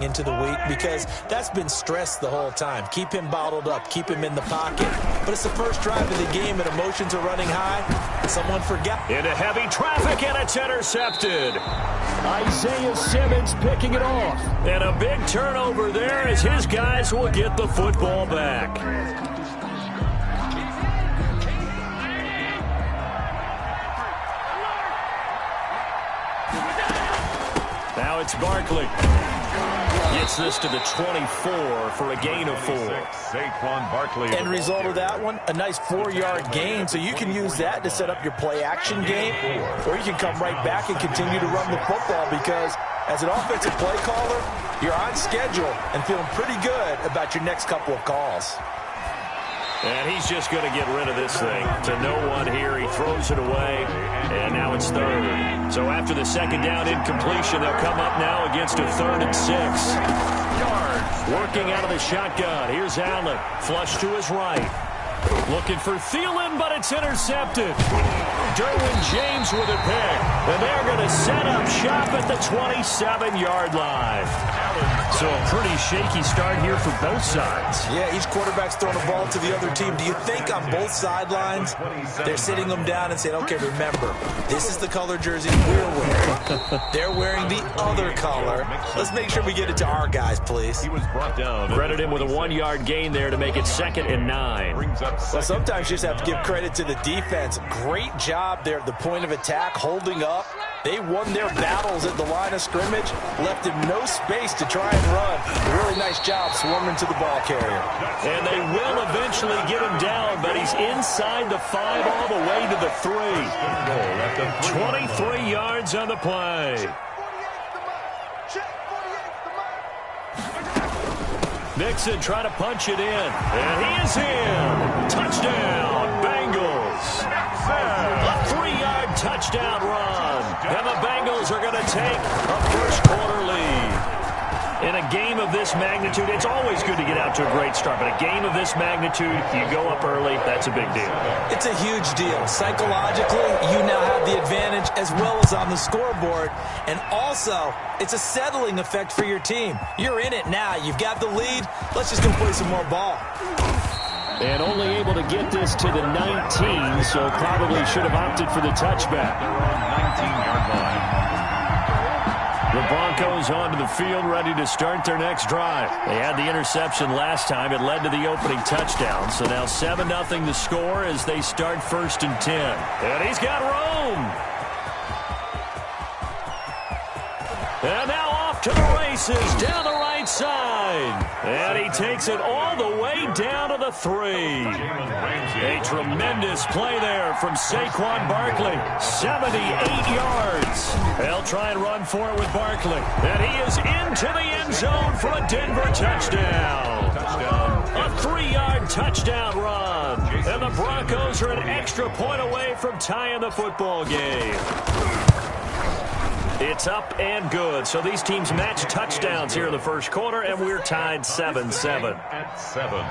into the week because that's been stressed the whole time. Keep him bottled up, keep him in the pocket. But it's the first drive of the game and emotions are running high. Someone forgot. Into heavy traffic and it's intercepted. Isaiah Simmons picking it off. And a big turnover there as his guys will get the football back. Now it's Barkley. Gets this to the 24 for a gain of 4. Saquon Barkley. End result of that one, a nice 4-yard gain. So you can use that to set up your play-action game, or you can come right back and continue to run the football because as an offensive play caller, you're on schedule and feeling pretty good about your next couple of calls. And he's just going to get rid of this thing to no one here. He throws it away, and now it's 3rd. So after the second down incompletion, they'll come up now against a 3rd and 6. Working out of the shotgun. Here's Allen. Flush to his right. Looking for Thielen, but it's intercepted. Derwin James with a pick. And they're going to set up shop at the 27-yard line. So a pretty shaky start here for both sides. Yeah, each quarterback's throwing a ball to the other team. Do you think on both sidelines they're sitting them down and saying, okay, remember, this is the color jersey we're wearing. They're wearing the other color. Let's make sure we get it to our guys, please. He was brought down. Credit him with a 1-yard gain there to make it 2nd and 9. Well, sometimes you just have to give credit to the defense. Great job there at the point of attack, holding up. They won their battles at the line of scrimmage, left him no space to try and run. A really nice job swarming to the ball carrier. And they will eventually get him down, but he's inside the 5 all the way to the 3. 23 yards on the play. Nixon trying to punch it in, and he is in. Touchdown, Bengals. A 3-yard touchdown run, and the Bengals are going to take a first-quarter lead. In a game of this magnitude, it's always good to get out to a great start, but a game of this magnitude, you go up early, that's a big deal. It's a huge deal. Psychologically, you now have the advantage as well as on the scoreboard, and also, it's a settling effect for your team. You're in it now. You've got the lead. Let's just go play some more ball. And only able to get this to the 19, so probably should have opted for the touchback. 19-yard line. The Broncos onto the field, ready to start their next drive. They had the interception last time. It led to the opening touchdown. So now 7-0 the score as they start 1st and 10. And he's got room. And now off to the races down the right side. And he takes it all the way down to the 3. A tremendous play there from Saquon Barkley. 78 yards. They'll try and run for it with Barkley. And he is into the end zone for a Denver touchdown. A 3-yard touchdown run. And the Broncos are an extra point away from tying the football game. It's up and good. So these teams match touchdowns here in the first quarter, and we're tied 7-7. At 7.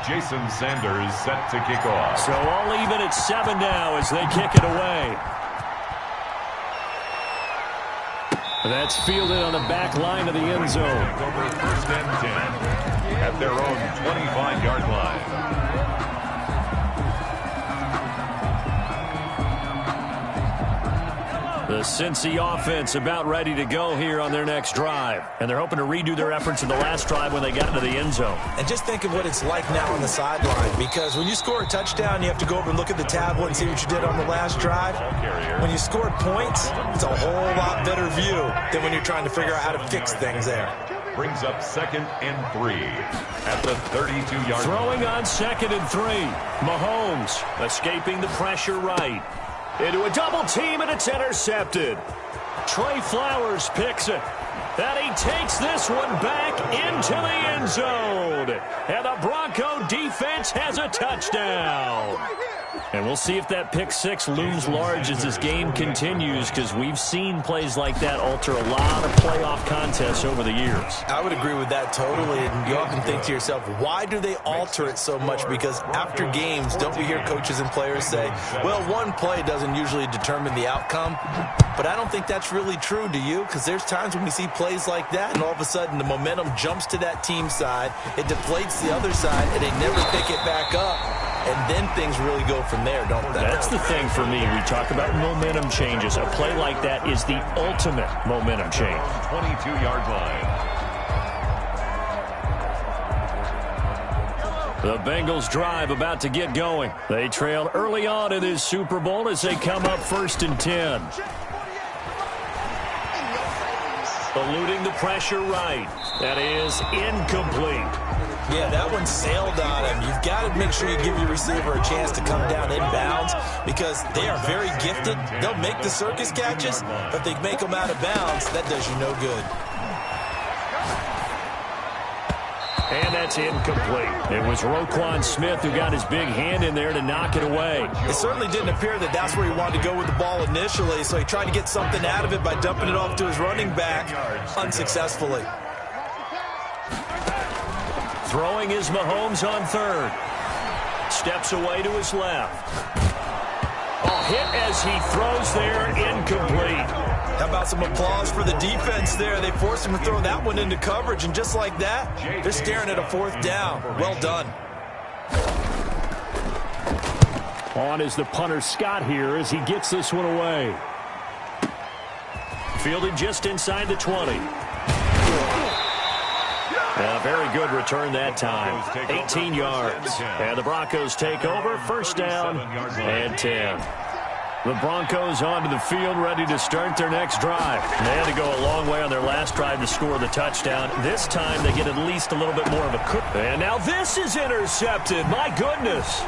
Jason Sanders set to kick off. So all even at 7 now as they kick it away. That's fielded on the back line of the end zone. Over 1st and 10 at their own 25-yard line. The Cincy offense about ready to go here on their next drive. And they're hoping to redo their efforts in the last drive when they got into the end zone. And just think of what it's like now on the sideline, because when you score a touchdown, you have to go over and look at the tablet and see what you did on the last drive. When you score points, it's a whole lot better view than when you're trying to figure out how to fix things there. Brings up 2nd and 3 at the 32-yard line. Throwing on 2nd and 3. Mahomes escaping the pressure right. Into a double team, and it's intercepted. Trey Flowers picks it. And he takes this one back into the end zone. And the Bronco defense has a touchdown. And we'll see if that pick 6 looms large as this game continues, because we've seen plays like that alter a lot of playoff contests over the years. I would agree with that totally. And you often think to yourself, why do they alter it so much? Because after games, don't we hear coaches and players say, well, one play doesn't usually determine the outcome. But I don't think that's really true, do you? Because there's times when we see plays plays like that, and all of a sudden the momentum jumps to that team side. It deflates the other side, and they never pick it back up. And then things really go from there, don't they? That's the thing for me. We talk about momentum changes. A play like that is the ultimate momentum change. 22-yard line. The Bengals drive about to get going. They trailed early on in this Super Bowl as they come up 1st and 10. Eluding the pressure right. That is incomplete. Yeah, that one sailed on him. You've got to make sure you give your receiver a chance to come down inbounds because they are very gifted. They'll make the circus catches, but if they make them out of bounds, that does you no good. And that's incomplete. It was Roquan Smith who got his big hand in there to knock it away. It certainly didn't appear that that's where he wanted to go with the ball initially, so he tried to get something out of it by dumping it off to his running back unsuccessfully. Throwing is Mahomes on 3rd. Steps away to his left. Hit as he throws there, incomplete. How about some applause for the defense there? They forced him to throw that one into coverage, and just like that, they're staring at a 4th down. Well done. On is the punter Scott here as he gets this one away. Fielded just inside the 20. A very good return that time. 18 yards. And the Broncos take over. 1st down and 10. The Broncos onto the field ready to start their next drive. They had to go a long way on their last drive to score the touchdown. This time they get at least a little bit more of a cook. And now this is intercepted. My goodness.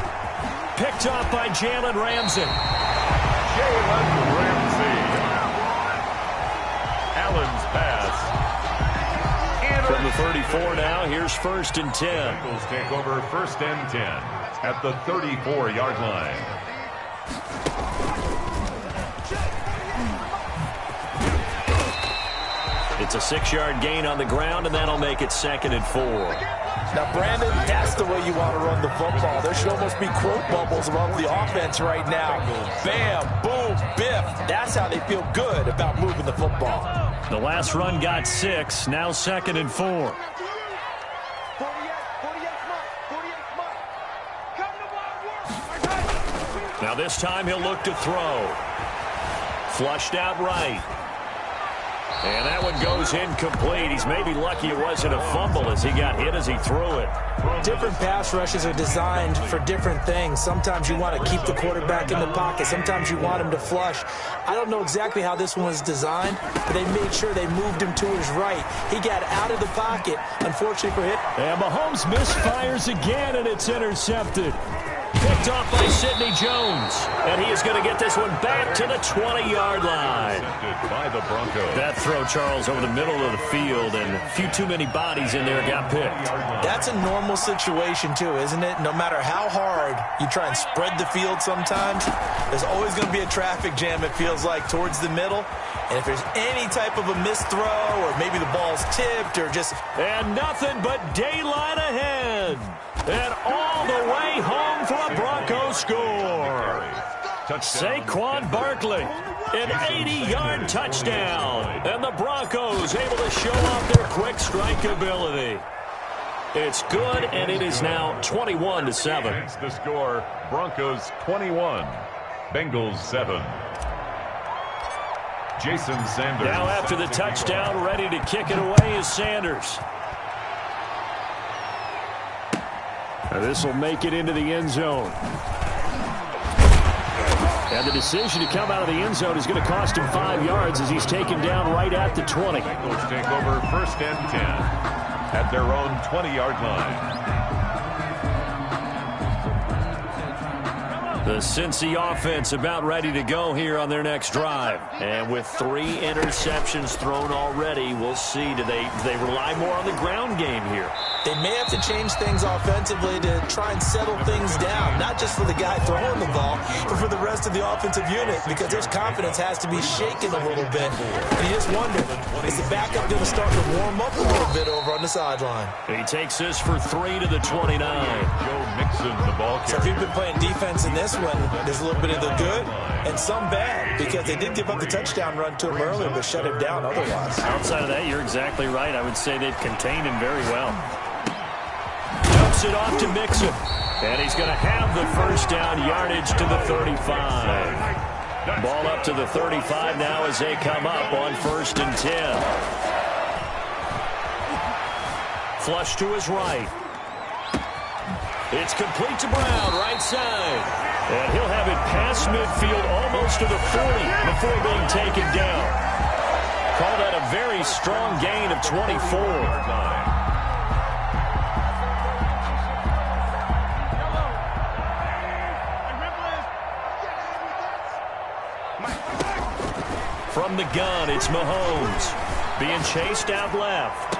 Picked off by Jalen Ramsey. Jalen Ramsey. Allen's pass. From the 34 now, here's 1st and 10. Bengals take over 1st and 10 at the 34-yard line. It's a 6-yard gain on the ground, and that'll make it 2nd and 4. Now, Brandon, that's the way you want to run the football. There should almost be quote bubbles above the offense right now. Bam, boom, biff. That's how they feel good about moving the football. The last run got 6, now 2nd and 4. Now this time he'll look to throw. Flushed out right. And that one goes incomplete. He's maybe lucky it wasn't a fumble as he got hit as he threw it. Different pass rushes are designed for different things. Sometimes you want to keep the quarterback in the pocket. Sometimes you want him to flush. I don't know exactly how this one was designed, but they made sure they moved him to his right. He got out of the pocket, unfortunately for him. And Mahomes misfires again, and it's intercepted. Picked off by Sidney Jones. And he is going to get this one back to the 20-yard line. By the Broncos. That throw, Charles, over the middle of the field, and a few too many bodies in there got picked. That's a normal situation, too, isn't it? No matter how hard you try and spread the field sometimes, there's always going to be a traffic jam, it feels like, towards the middle. And if there's any type of a missed throw or maybe the ball's tipped or just... And nothing but daylight ahead. And all the way home for a Broncos score. Saquon Barkley, an 80-yard touchdown. And the Broncos able to show off their quick strike ability. It's good, and it is now 21-7. That's the score. Broncos 21, Bengals 7. Jason Sanders. Now after the touchdown, ready to kick it away is Sanders. This will make it into the end zone. And the decision to come out of the end zone is going to cost him 5 yards as he's taken down right at the 20. Bengals take over 1st and 10 at their own 20-yard line. The Cincy offense about ready to go here on their next drive. And with 3 interceptions thrown already, we'll see. Do they rely more on the ground game here? They may have to change things offensively to try and settle things down, not just for the guy throwing the ball, but for the rest of the offensive unit, because their confidence has to be shaken a little bit. And you just wonder, is the backup going to start to warm up a little bit over on the sideline. He takes this for 3 to the 29. Joe Mixon, the ball carrier. So if you've been playing defense in this one, there's a little bit of the good and some bad, because they did give up the touchdown run to him earlier, but shut him down otherwise. Outside of that, you're exactly right. I would say they've contained him very well. Dumps it off to Mixon. And he's going to have the first down, yardage to the 35. Ball up to the 35 now as they come up on 1st and 10. Flush to his right. It's complete to Brown, right side. And he'll have it past midfield almost to the 40 before being taken down. Call that a very strong gain of 24. From the gun, it's Mahomes. Being chased out left.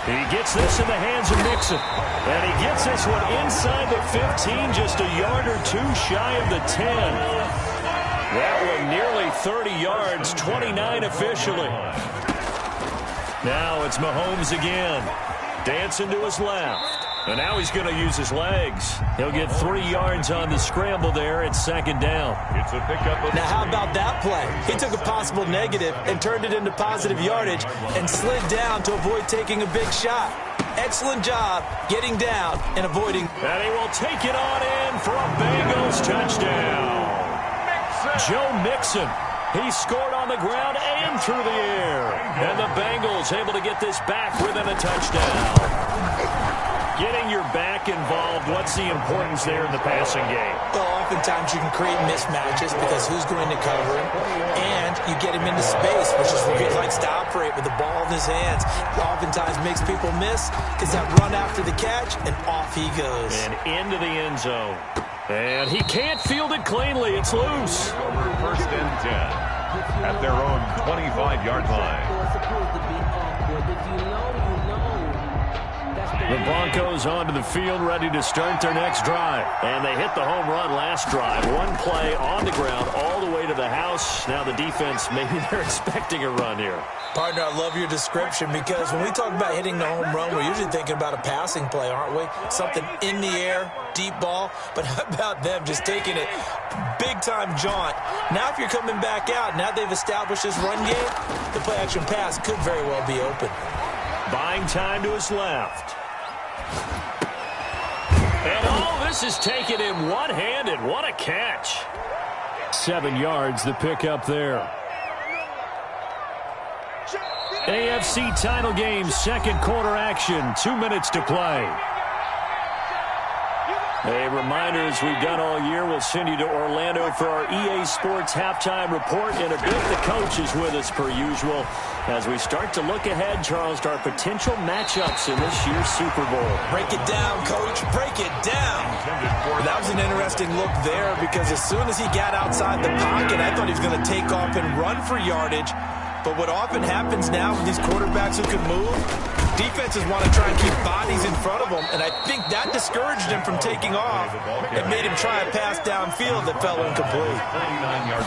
He gets this in the hands of Mixon. And he gets this one inside the 15, just a yard or two shy of the 10. That one nearly 30 yards, 29 officially. Now it's Mahomes again. Dancing to his left. And now he's going to use his legs. He'll get 3 yards on the scramble there at 2nd down. It's a pickup of now, how about that play? He took a possible negative and turned it into positive yardage and slid down to avoid taking a big shot. Excellent job getting down and avoiding. And he will take it on in for a Bengals touchdown. Joe Mixon. He scored on the ground and through the air. And the Bengals able to get this back within a touchdown. Getting your back involved, what's the importance there in the passing game? Well, oftentimes you can create mismatches because who's going to cover him, and you get him into space, which is where he likes to operate with the ball in his hands. Oftentimes makes people miss because that run after the catch, and off he goes. And into the end zone. And he can't field it cleanly. It's loose. over 1st and 10 at their own 25-yard line. The Broncos onto the field, ready to start their next drive. And they hit the home run last drive. One play on the ground all the way to the house. Now the defense, maybe they're expecting a run here. Partner, I love your description, because when we talk about hitting the home run, we're usually thinking about a passing play, aren't we? Something in the air, deep ball. But how about them just taking it big-time jaunt? Now if you're coming back out, now they've established this run game, the play-action pass could very well be open. Buying time to his left. And all this is taken in one-handed. What a catch. 7 yards, the pickup there. AFC title game, 2nd quarter action. 2 minutes to play. A reminder, as we've done all year, we'll send you to Orlando for our EA Sports halftime report. In a bit, the coach is with us per usual as we start to look ahead, Charles, to our potential matchups in this year's Super Bowl. Break it down, Coach. Break it down. That was an interesting look there, because as soon as he got outside the pocket, I thought he was going to take off and run for yardage. But what often happens now with these quarterbacks who can move, defenses want to try and keep bodies in front of them, and I think that discouraged him from taking off and made him try a pass downfield that fell incomplete.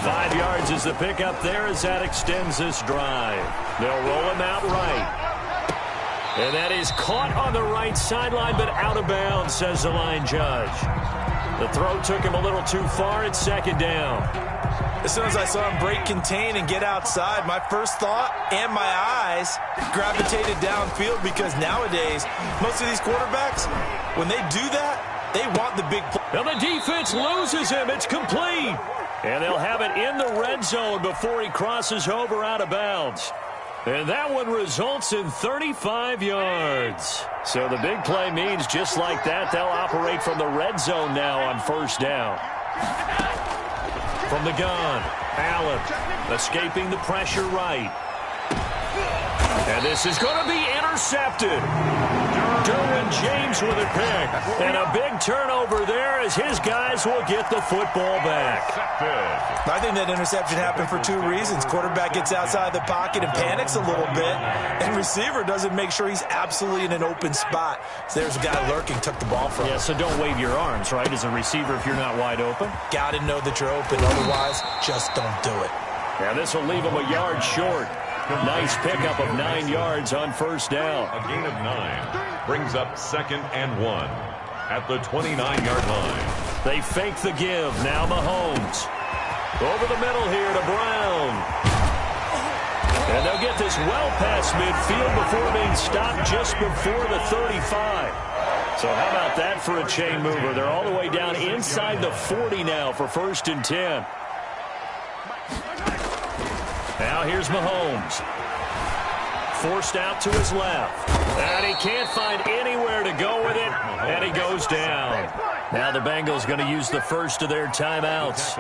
5 yards is the pickup there as that extends this drive. They'll roll him out right. And that is caught on the right sideline, but out of bounds, says the line judge. The throw took him a little too far at 2nd down. As soon as I saw him break contain and get outside, my first thought and my eyes gravitated downfield, because nowadays, most of these quarterbacks, when they do that, they want the big play. Now the defense loses him. It's complete. And they'll have it in the red zone before he crosses over out of bounds. And that one results in 35 yards. So the big play means just like that, they'll operate from the red zone now on 1st down. From the gun, Allen escaping the pressure right. And this is going to be intercepted. Derwin James with a pick. And a big turnover there as his guys will get the football back. I think that interception happened for 2 reasons. Quarterback gets outside the pocket and panics a little bit, and receiver doesn't make sure he's absolutely in an open spot. So there's a guy lurking, took the ball from him. Yeah, so don't wave your arms, right, as a receiver if you're not wide open. Got to know that you're open. Otherwise, just don't do it. Now this will leave him a yard short. Nice pickup of 9 yards on first down. A gain of 9 brings up 2nd and 1 at the 29-yard line. They fake the give. Now Mahomes. Over the middle here to Brown. And they'll get this well past midfield before being stopped just before the 35. So how about that for a chain mover? They're all the way down inside the 40 now for 1st and 10. Now here's Mahomes. Forced out to his left. And he can't find anywhere to go with it. And he goes down. Now the Bengals going to use the first of their timeouts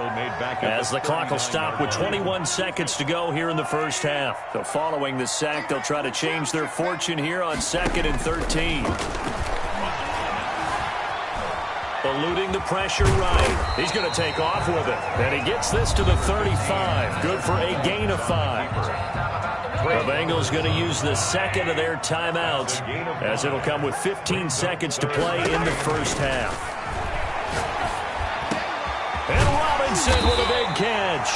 as the clock will stop with 21 seconds to go here in the first half. So following the sack, they'll try to change their fortune here on 2nd and 13. Eluding the pressure right. He's going to take off with it. And he gets this to the 35. Good for a gain of 5. The Bengals going to use the second of their timeouts as it'll come with 15 seconds to play in the first half. And Robinson with a big catch.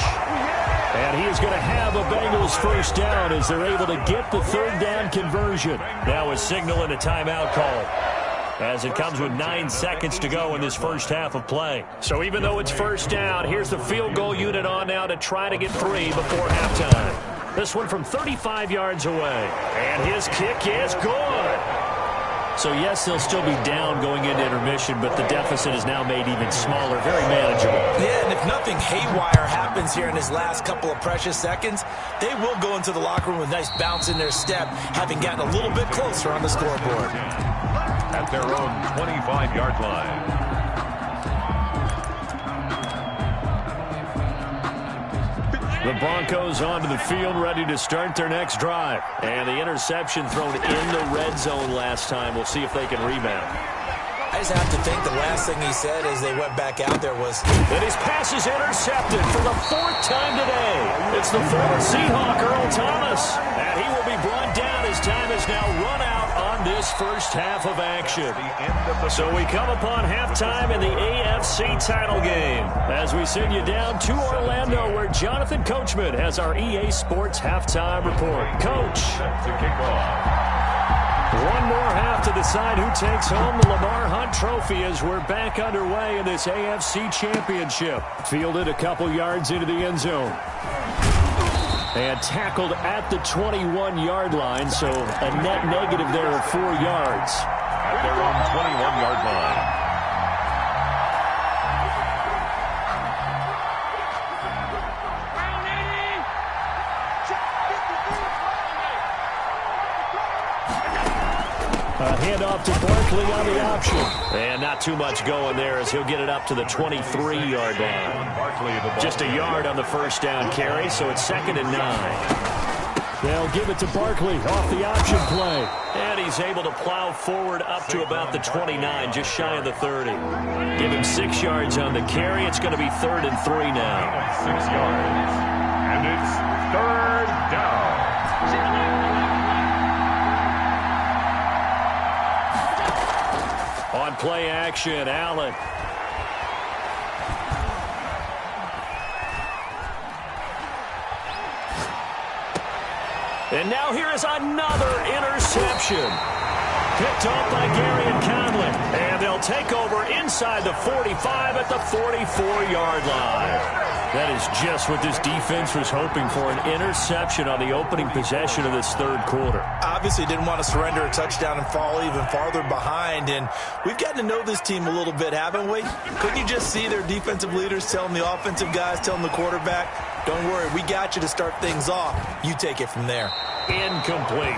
And he is going to have a Bengals first down as they're able to get the 3rd down conversion. Now a signal and a timeout call, as it comes with 9 seconds to go in this first half of play. So even though it's first down, here's the field goal unit on now to try to get 3 before halftime. This one from 35 yards away. And his kick is good. So yes, they'll still be down going into intermission, but the deficit is now made even smaller, very manageable. Yeah, and if nothing haywire happens here in his last couple of precious seconds, they will go into the locker room with a nice bounce in their step, having gotten a little bit closer on the scoreboard. At their own 25-yard line. The Broncos onto the field, ready to start their next drive. And the interception thrown in the red zone last time. We'll see if they can rebound. I just have to think the last thing he said as they went back out there was that his pass is intercepted for the 4th time today. It's the former Seahawk, Earl Thomas. And he will be brought down as time has now run out on this first half of action. So we come upon halftime in the AFC title game as we send you down to Orlando, where Jonathan Coachman has our EA Sports halftime report. Coach. To kick off. One more half to decide who takes home the Lamar Hunt Trophy as we're back underway in this AFC Championship. Fielded a couple yards into the end zone. And tackled at the 21-yard line, so a net negative there of 4 yards. At their own 21-yard line. Handoff to Barkley on the option. And not too much going there as he'll get it up to the 23-yard line. Just a yard on the first down carry, so it's 2nd and 9. They'll give it to Barkley off the option play. And he's able to plow forward up to about the 29, just shy of the 30. Give him 6 yards on the carry. It's going to be 3rd and 3 now. 6 yards. And it's 3rd down. On play action, Allen. And now here is another interception. Picked off by Gary and Conlon. And they'll take over inside the 45 at the 44-yard line. That is just what this defense was hoping for, an interception on the opening possession of this 3rd quarter. Obviously didn't want to surrender a touchdown and fall even farther behind, and we've gotten to know this team a little bit, haven't we? Couldn't you just see their defensive leaders telling the offensive guys, telling the quarterback, don't worry, we got you to start things off. You take it from there. Incomplete.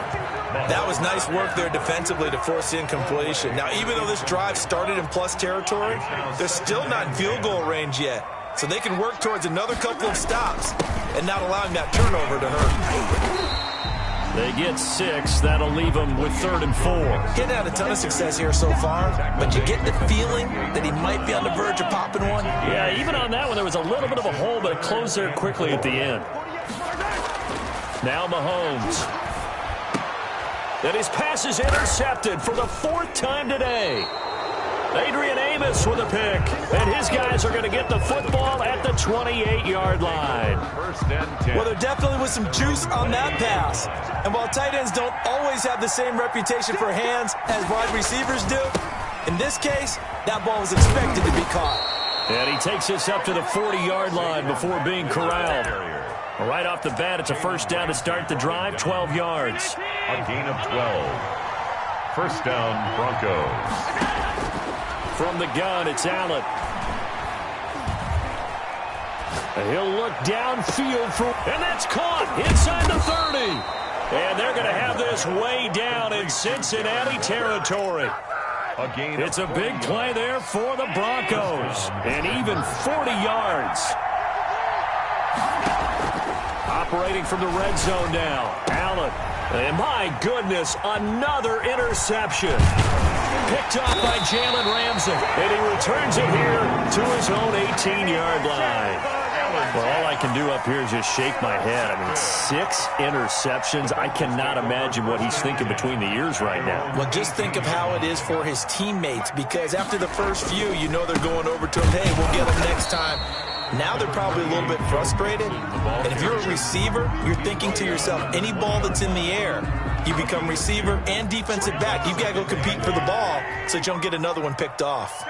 That was nice work there defensively to force the incompletion. Now, even though this drive started in plus territory, they're still not in field goal range yet. So they can work towards another couple of stops and not allowing that turnover to hurt. They get 6. That'll leave them with 3rd and 4. Getting had a ton of success here so far, but you get the feeling that he might be on the verge of popping one. Yeah, even on that one, there was a little bit of a hole, but it closed there quickly at the end. Now Mahomes. And his pass is intercepted for the 4th time today. Adrian Amos with a pick. And his guys are going to get the football at the 28-yard line. First and 10. Well, there definitely was some juice on that pass. And while tight ends don't always have the same reputation for hands as wide receivers do, in this case, that ball was expected to be caught. And he takes us up to the 40-yard line before being corralled. Right off the bat, it's a first down to start the drive, 12 yards. A gain of 12. First down, Broncos. From the gun, it's Allen. He'll look downfield for, and that's caught inside the 30. And they're going to have this way down in Cincinnati territory. It's a big play there for the Broncos. And even 40 yards. Operating from the red zone now. Allen. And my goodness, another interception. Picked off by Jalen Ramsey. And he returns it here to his own 18-yard line. Well, all I can do up here is just shake my head. I mean, 6 interceptions. I cannot imagine what he's thinking between the ears right now. Well, just think of how it is for his teammates, because after the first few, you know they're going over to him, hey, we'll get him next time. Now they're probably a little bit frustrated. And if you're a receiver, you're thinking to yourself, any ball that's in the air, you become receiver and defensive back. You've got to go compete for the ball so that you don't get another one picked off.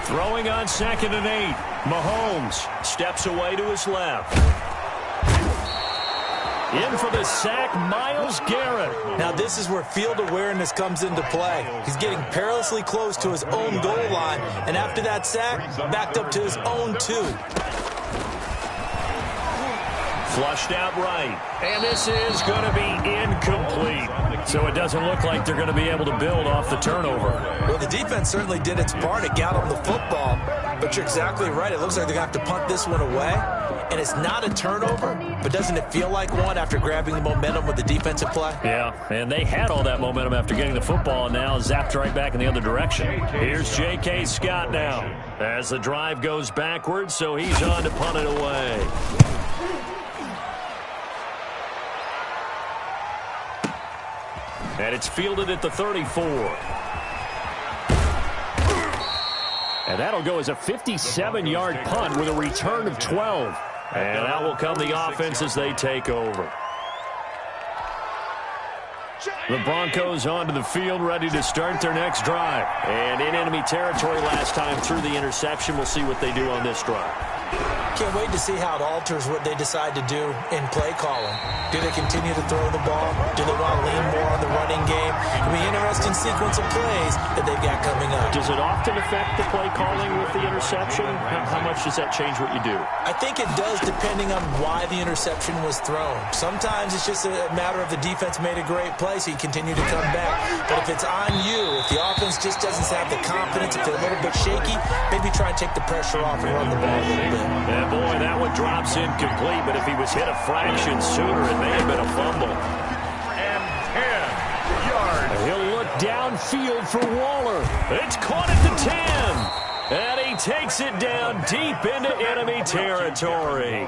Throwing on 2nd and 8. Mahomes steps away to his left. In for the sack, Myles Garrett. Now this is where field awareness comes into play. He's getting perilously close to his own goal line, and after that sack, backed up to his own 2. Flushed out right. And this is going to be incomplete. So it doesn't look like they're going to be able to build off the turnover. Well, the defense certainly did its part to get on the football. But you're exactly right. It looks like they're going to have to punt this one away. And it's not a turnover, but doesn't it feel like one after grabbing the momentum with the defensive play? Yeah, and they had all that momentum after getting the football, and now zapped right back in the other direction. Here's J.K. Scott now as the drive goes backwards, so he's on to punt it away. And it's fielded at the 34. And that'll go as a 57-yard punt with a return of 12. And out will come the offense as they take over. The Broncos onto the field, ready to start their next drive. And in enemy territory last time through the interception. We'll see what they do on this drive. Can't wait to see how it alters what they decide to do in play calling. Do they continue to throw the ball? Do they want to lean more on the running game? It'll be an interesting sequence of plays that they've got coming up. Does it often affect the play calling with the interception? How much does that change what you do? I think it does, depending on why the interception was thrown. Sometimes it's just a matter of the defense made a great play, so you continue to come back. But if it's on you, if the offense just doesn't have the confidence, if they're a little bit shaky, maybe try and take the pressure off and run the ball a little bit. And boy, that one drops incomplete, but if he was hit a fraction sooner, it may have been a fumble. And 10 yards. He'll look downfield for Waller. It's caught at the 10. And he takes it down deep into enemy territory.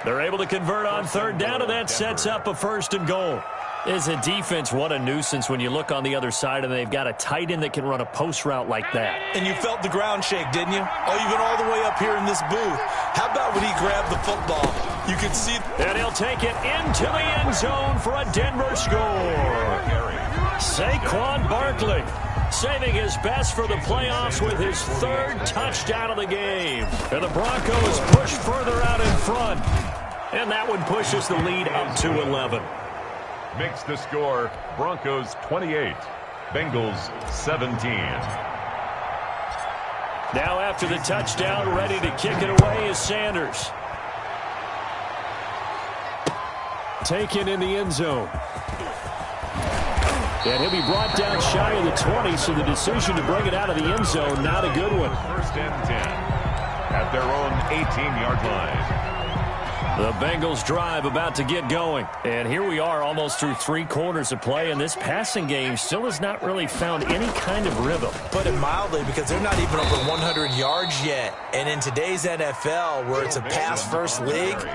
They're able to convert on 3rd down, and that sets up a 1st and goal. As a defense, what a nuisance when you look on the other side and they've got a tight end that can run a post route like that. And you felt the ground shake, didn't you? Oh, you've been all the way up here in this booth. How about when he grabbed the football? You could see. And he'll take it into the end zone for a Denver score. Saquon Barkley saving his best for the playoffs with his 3rd touchdown of the game. And the Broncos push further out in front. And that one pushes the lead up to 11. Makes the score Broncos 28, Bengals 17. Now after the touchdown, ready to kick it away is Sanders. Taken in the end zone. And he'll be brought down shy of the 20, so the decision to bring it out of the end zone, not a good one. 1st and 10 at their own 18-yard line. The Bengals drive about to get going. And here we are almost through 3 quarters of play, and this passing game still has not really found any kind of rhythm. Put it mildly, because they're not even over 100 yards yet. And in today's NFL, where it's a pass-first league,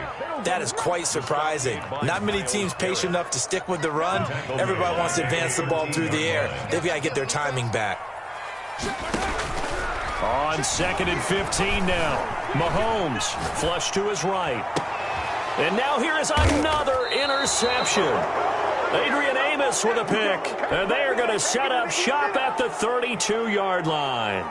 That is quite surprising. Not many teams patient enough to stick with the run. Everybody wants to advance the ball through the air. They've got to get their timing back. On 2nd and 15 now. Mahomes flush to his right. And now here is another interception. Adrian Amos with a pick. And they are going to set up shop at the 32-yard line.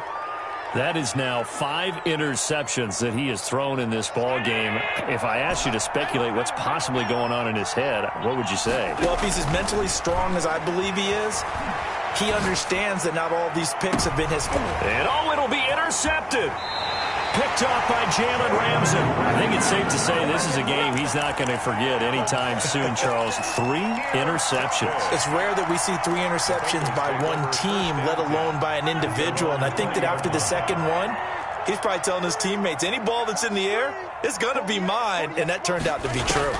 That is now 5 interceptions that he has thrown in this ball game. If I asked you to speculate what's possibly going on in his head, what would you say? Well, if he's as mentally strong as I believe he is, he understands that not all these picks have been his fault. And it'll be intercepted. Picked off by Jalen Ramsey. I think it's safe to say this is a game he's not going to forget anytime soon, Charles. 3 interceptions. It's rare that we see 3 interceptions by one team, let alone by an individual. And I think that after the second one, he's probably telling his teammates, any ball that's in the air, it's going to be mine. And that turned out to be true.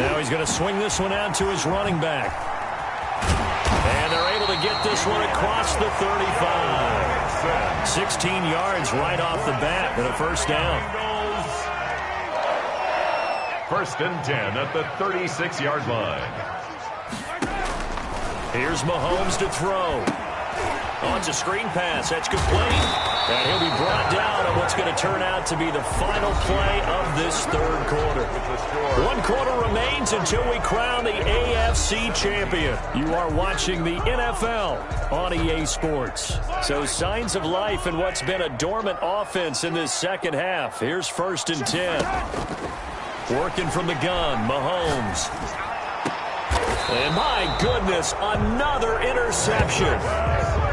Now he's going to swing this one out to his running back. And they're able to get this one across the 35. 16 yards right off the bat and a first down. First and 10 at the 36-yard line. Here's Mahomes to throw. Oh, it's a screen pass. That's complete. And he'll be brought down on what's going to turn out to be the final play of this third quarter. 1 quarter remains until we crown the AFC champion. You are watching the NFL on EA Sports. So signs of life in what's been a dormant offense in this second half. Here's 1st and 10. Working from the gun, Mahomes. And my goodness, another interception.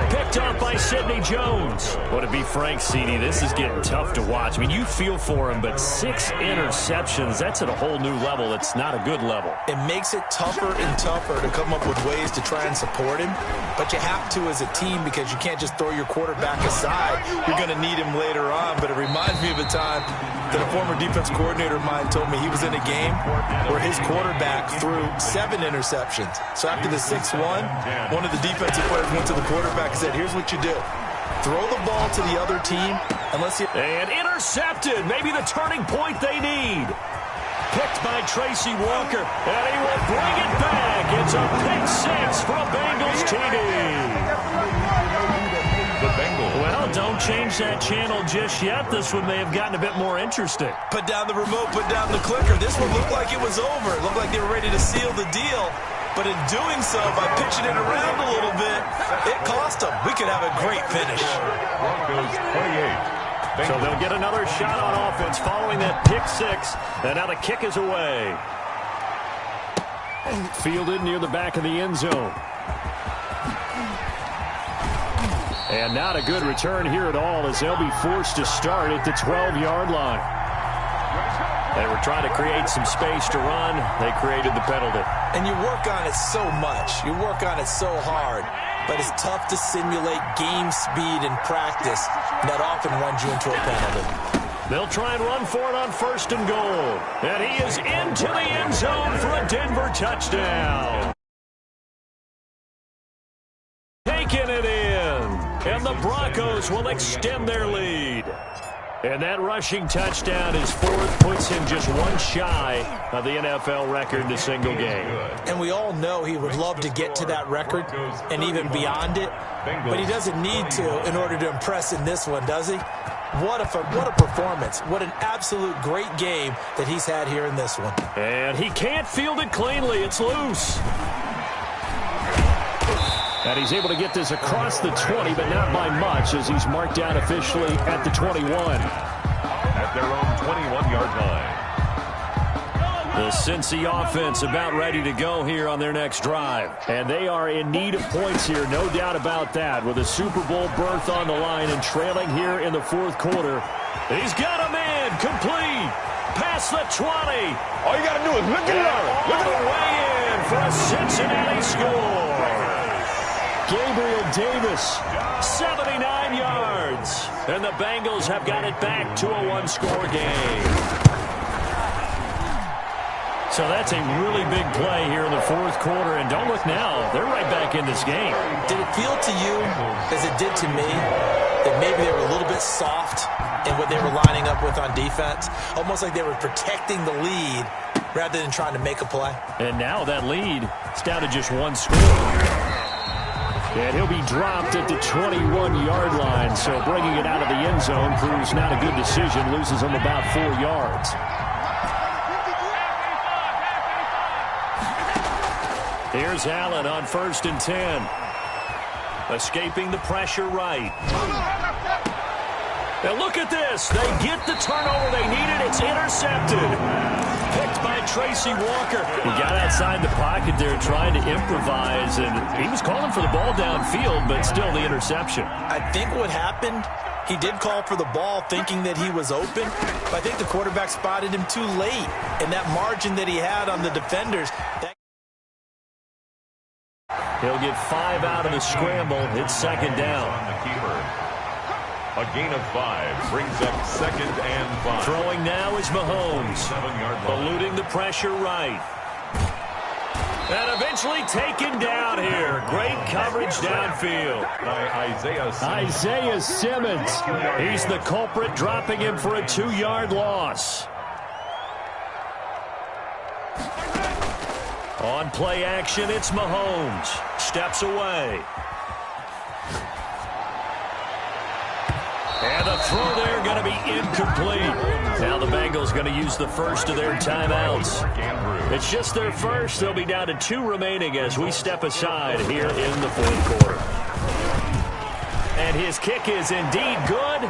Picked up by Sidney Jones. Well, to be frank, CD, this is getting tough to watch. I mean, you feel for him, but 6 interceptions, that's at a whole new level. It's not a good level. It makes it tougher and tougher to come up with ways to try and support him. But you have to as a team because you can't just throw your quarterback aside. You're going to need him later on. But it reminds me of a time that a former defense coordinator of mine told me he was in a game where his quarterback threw 7 interceptions. So after the 6th one of the defensive players went to the quarterback and said, here's what you do. Throw the ball to the other team unless you... And intercepted. Maybe the turning point they need. Picked by Tracy Walker. And he will bring it back. It's a pick 6 for a Bengals TD. The Bengals. Well, don't change that channel just yet. This one may have gotten a bit more interesting. Put down the remote, put down the clicker. This one looked like it was over. It looked like they were ready to seal the deal. But in doing so, by pitching it around a little bit, it cost them. We could have a great finish. Broncos 28. So they'll get another shot on offense following that pick 6. And now the kick is away. Fielded near the back of the end zone. And not a good return here at all as they'll be forced to start at the 12-yard line. They were trying to create some space to run. They created the penalty. And you work on it so much. You work on it so hard. But it's tough to simulate game speed in practice. That often runs you into a penalty. They'll try and run for it on 1st and goal. And he is into the end zone for a Denver touchdown. Taking it in. And the Broncos will extend their lead. And that rushing touchdown is 4th, puts him just 1 shy of the NFL record in a single game. And we all know he would love to get to that record and even beyond it, but he doesn't need to in order to impress in this one, does he? What a performance. What an absolute great game that he's had here in this one. And he can't field it cleanly. It's loose. And he's able to get this across the 20, but not by much as he's marked down officially at the 21. At their own 21-yard line. The Cincy offense about ready to go here on their next drive. And they are in need of points here, no doubt about that, with a Super Bowl berth on the line and trailing here in the 4th quarter. He's got a man complete. Past the 20. All you got to do is look at it. Look at the way in for a Cincinnati score. Gabriel Davis, 79 yards. And the Bengals have got it back to a 1-score game. So that's a really big play here in the fourth quarter. And don't look now, they're right back in this game. Did it feel to you, as it did to me, that maybe they were a little bit soft in what they were lining up with on defense? Almost like they were protecting the lead rather than trying to make a play. And now that lead is down to just one score. And he'll be dropped at the 21-yard line. So bringing it out of the end zone proves not a good decision. Loses him about 4 yards. Here's Allen on 1st and 10. Escaping the pressure right. Now look at this. They get the turnover they needed. It's intercepted. Picked by Tracy Walker. He got outside the pocket there trying to improvise, and he was calling for the ball downfield, but still the interception. I think what happened, he did call for the ball thinking that he was open, but I think the quarterback spotted him too late. And that margin that he had on the defenders, he'll get 5 out of the scramble. It's 2nd down. A gain of 5 brings up 2nd and 5. Throwing now is Mahomes. 7-yard line. Eluding the pressure right. And eventually taken down here. Great coverage downfield. By Isaiah Simmons. He's the culprit, dropping him for a 2-yard loss. On play action, it's Mahomes. Steps away. And the throw there going to be incomplete. Now the Bengals going to use the first of their timeouts. It's just their first. They'll be down to 2 remaining as we step aside here in the fourth quarter. And his kick is indeed good.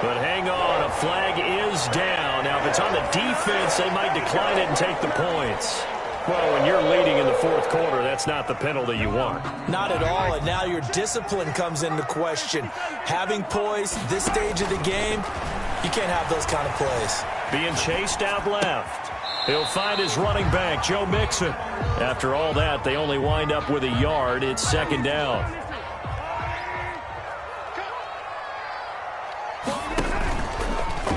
But hang on, a flag is down. Now if it's on the defense, they might decline it and take the points. Well, when you're leading in the fourth quarter, that's not the penalty you want. Not at all, and now your discipline comes into question. Having poise this stage of the game, you can't have those kind of plays. Being chased out left. He'll find his running back, Joe Mixon. After all that, they only wind up with a yard. It's 2nd down.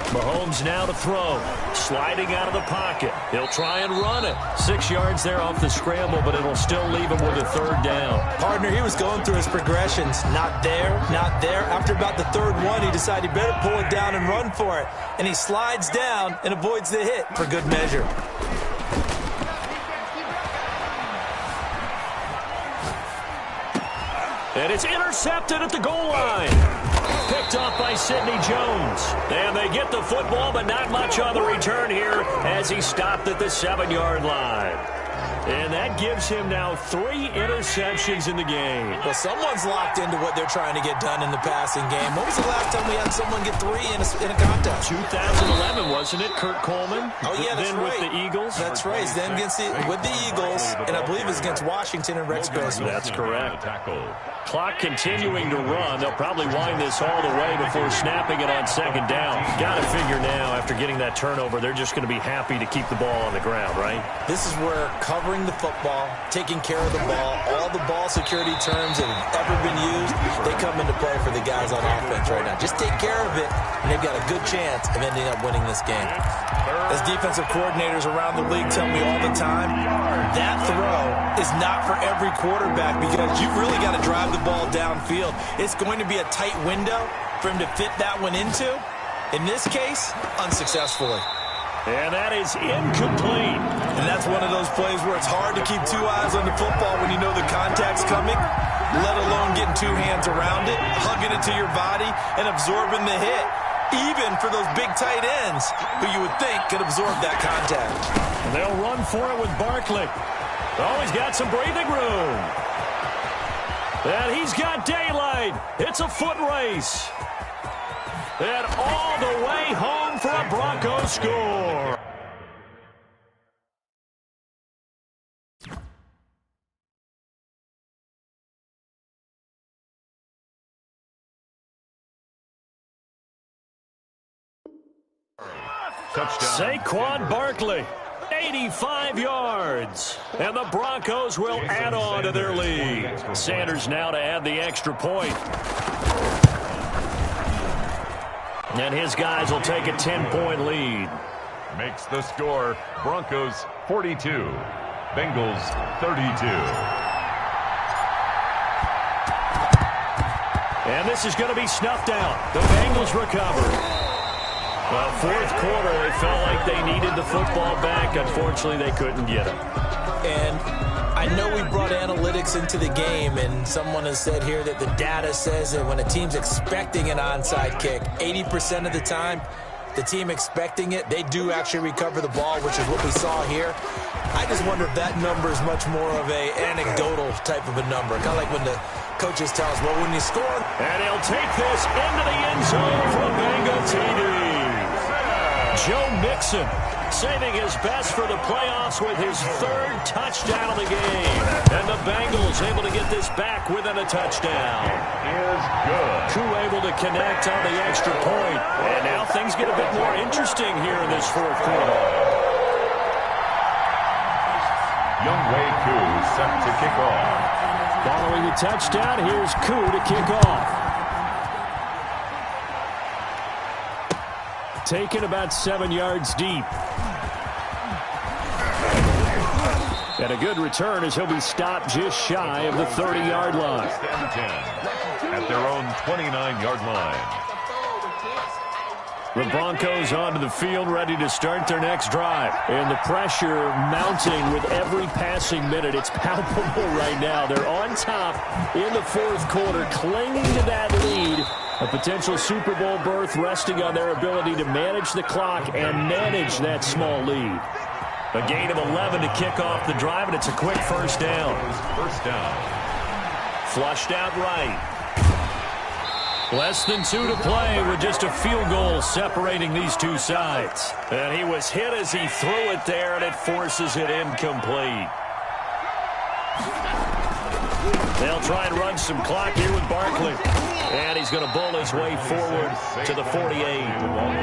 Mahomes now to throw. Sliding out of the pocket. He'll try and run it. 6 yards there off the scramble, but it'll still leave him with a 3rd down. Partner, he was going through his progressions. Not there, not there. After about the 3rd one, he decided he better pull it down and run for it. And he slides down and avoids the hit for good measure. And it's intercepted at the goal line. Picked off by Sidney Jones. And they get the football, but not much on the return here as he stopped at the 7-yard line. And that gives him now 3 interceptions in the game. Well, someone's locked into what they're trying to get done in the passing game. When was the last time we had someone get 3 in a contest? 2011, wasn't it? Kurt Coleman. Oh, yeah, that's then right. With the Eagles. That's right. Then with the Eagles, and I believe it's against Washington and Rex Grossman. That's correct. Clock continuing to run. They'll probably wind this all the way before snapping it on 2nd down. Got to figure now, after getting that turnover, they're just going to be happy to keep the ball on the ground, right? This is where covering the football, taking care of the ball, all the ball security terms that have ever been used, they come into play for the guys on offense right now. Just take care of it, and they've got a good chance of ending up winning this game. As defensive coordinators around the league tell me all the time, that throw is not for every quarterback because you've really got to drive the ball downfield. It's going to be a tight window for him to fit that one into. In this case, unsuccessfully. And that is incomplete. And that's one of those plays where it's hard to keep 2 eyes on the football when you know the contact's coming, let alone getting 2 hands around it, hugging it to your body, and absorbing the hit. Even for those big tight ends who you would think could absorb that contact. And they'll run for it with Barkley. Oh, he's got some breathing room. And he's got daylight. It's a foot race. And all the way home for a Broncos score. Touchdown. Saquon Barkley, 85 yards. And the Broncos will add on to their lead. Sanders now to add the extra point. And his guys will take a 10-point lead. makes the score Broncos 42, Bengals 32. And this is going to be snuffed out. The Bengals recover. Well, fourth quarter, they felt like they needed the football back. Unfortunately, they couldn't get it. And I know we brought analytics into the game, and someone has said here that the data says that when a team's expecting an onside kick, 80% of the time, the team expecting it, they do actually recover the ball, which is what we saw here. I just wonder if that number is much more of a anecdotal type of a number, kind of like when the coaches tell us, well, when you score. And he'll take this into the end zone for a Bengal TD. Joe Mixon saving his best for the playoffs with his third touchdown of the game. And the Bengals able to get this back within a touchdown. Is good. Koo able to connect on the extra point. And now things get a bit more interesting here in this fourth quarter. Younghoe Koo set to kick off. Following the touchdown, here's Koo to kick off. Taken about 7 yards deep. And a good return as he'll be stopped just shy of the 30-yard line. At their own 29-yard line. The Broncos onto the field ready to start their next drive. And the pressure mounting with every passing minute. It's palpable right now. They're on top in the fourth quarter, clinging to that lead. A potential Super Bowl berth resting on their ability to manage the clock and manage that small lead. A gain of 11 to kick off the drive, and it's a quick first down. First down. Flushed out right. Less than 2 to play with just a field goal separating these two sides. And he was hit as he threw it there, and it forces it incomplete. They'll try and run some clock here with Barkley. And he's going to bull his way forward to the 48.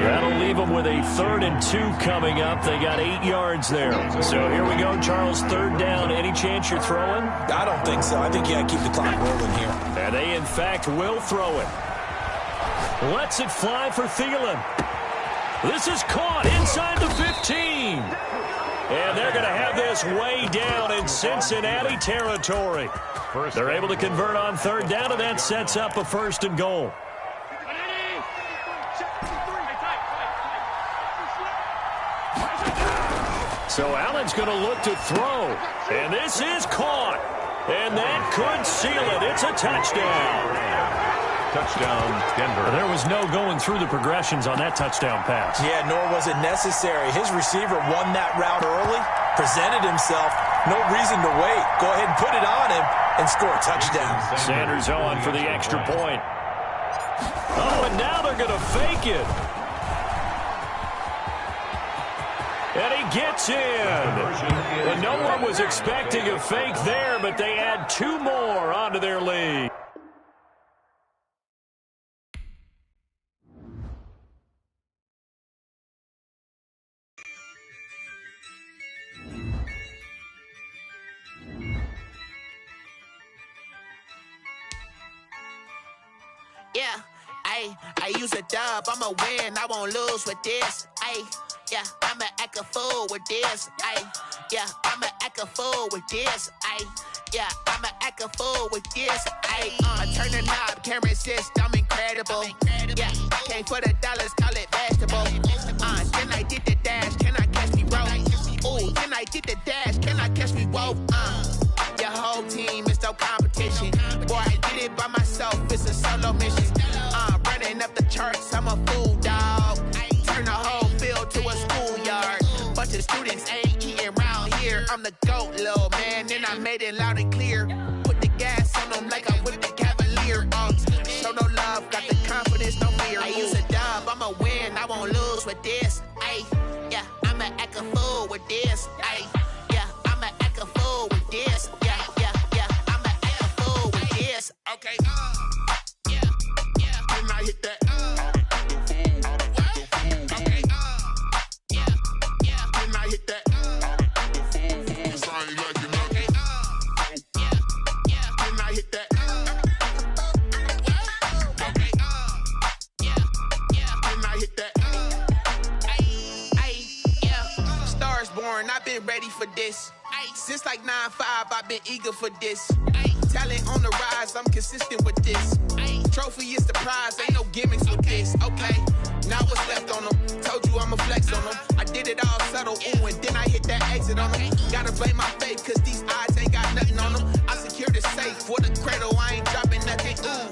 That'll leave him with a 3rd and 2 coming up. They got 8 yards there. So here we go, Charles, 3rd down. Any chance you're throwing? I don't think so. I think you got to keep the clock rolling here. And they, in fact, will throw it. Lets it fly for Thielen. This is caught inside the 15. And they're going to have this way down in Cincinnati territory. They're able to convert on 3rd down, and that sets up a 1st and goal. So Allen's going to look to throw. And this is caught. And that could seal it. It's a touchdown. Touchdown, Denver. There was no going through the progressions on that touchdown pass. Yeah, nor was it necessary. His receiver won that route early, presented himself. No reason to wait. Go ahead and put it on him and score a touchdown. Sanders on for the extra point. Oh, and now they're going to fake it. And he gets in. And no one was expecting a fake there, but they add 2 more onto their lead. Yeah, I use a dub, I'ma win, I won't lose with this. Yeah, I'ma act a fool with this. Yeah, I'ma act a fool with this. Yeah, I'ma act a fool with this. I turn the knob, can't resist, I'm incredible. Yeah, came for the dollars, call it vegetable. Then I did the dash, can I catch me roll? Ooh, then I did the dash, can I catch me roll? Your whole team is no competition. Boy, I did it by myself, it's a solo mission. Running up the charts, I'm a fool, dog. Turn the whole field to a schoolyard. Bunch of students ain't eating round here. I'm the GOAT, little man, and I made it loud and clear. Put the gas on them like I whipped the Cavalier. Show no love, got the confidence, no fear. I use a dub, I'ma win, I won't lose with this. Yeah, I'ma act a fool with this. Yeah, I'ma act a fool with this. Yeah, I'ma act a fool with this. Okay, yeah, can I hit that? Okay, yeah, can I hit that? Okay, for this. Since like 9-5, I've been eager for this. Talent on the rise, I'm consistent with this. Trophy is the prize, ain't no gimmicks with this. Okay, now what's left on them? Told you I'ma flex on them. I did it all subtle, ooh, and then I hit that exit on them. Gotta blame my faith, cause these odds ain't got nothing on them. I secured the safe for the cradle, I ain't dropping nothing, ooh.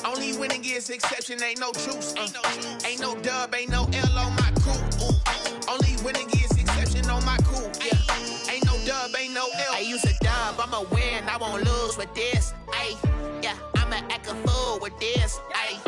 Only winning is exception, ain't no truce. Ain't no dub, ain't no L on my crew. Ooh. Only winning is exception on my crew, yeah. Ain't no dub, ain't no L. I use a dub, I'ma win, I won't lose with this. Ay, yeah, I'ma act a fool with this. Ay.